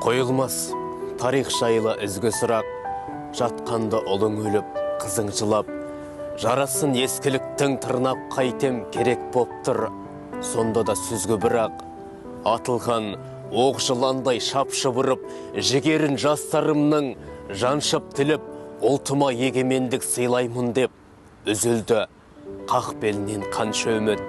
Қойылмас тарих жайлы ізгі сұрақ, жатқанды ұлың өліп, қызың жылап, жарасын ескіліктің тырнап қайтем керек боп тұр. Сонда да сүзгі бірақ, атылған оқ жыландай шапшып ұрып, жігерін жастарымның жаншып тіліп, ұлтыма егемендік сыйлаймын деп, үзілді қақ белінен қанша үміт.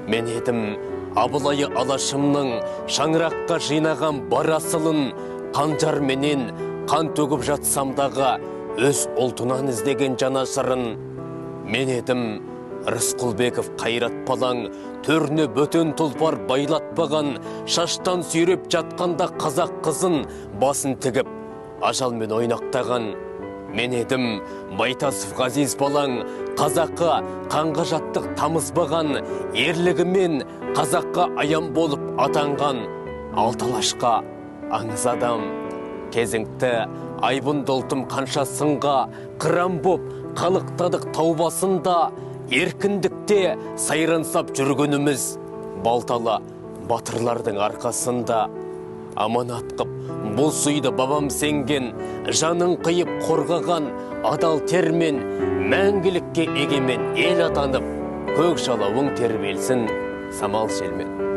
Мен едім Абылайы Алашымның шаңыраққа жинаған бар асылын, қанжар менен қан төгіп жатсамдағы өз ұлтынан іздеген жанашырын. Мен едім Рысқұлбеков қайрат балаң, төріне бөтен тұлпар байлатпаған, шаштан сүйреп жатқанда қазақ қызын басын тігіп, ажалмен ойнақтаған. Мен едім Байтасов Ғазиз балаң, қазаққа қанға жаттық тамызбаған, ерлігімен қазаққа аян болып атанған, алталашқа аңыз адам. Кезіңті айбын долтым қанша сынға, қырам боп қалықтадық таубасында, еркіндікте сайрансап жүргеніміз балталы батырлардың арқасында. Аманат қып бұл суйды бабам сенген, жанын қиып қорғаған адал термен, мәңгілікке егемен ел атанып, көк жалауың тербелсін самал желмен.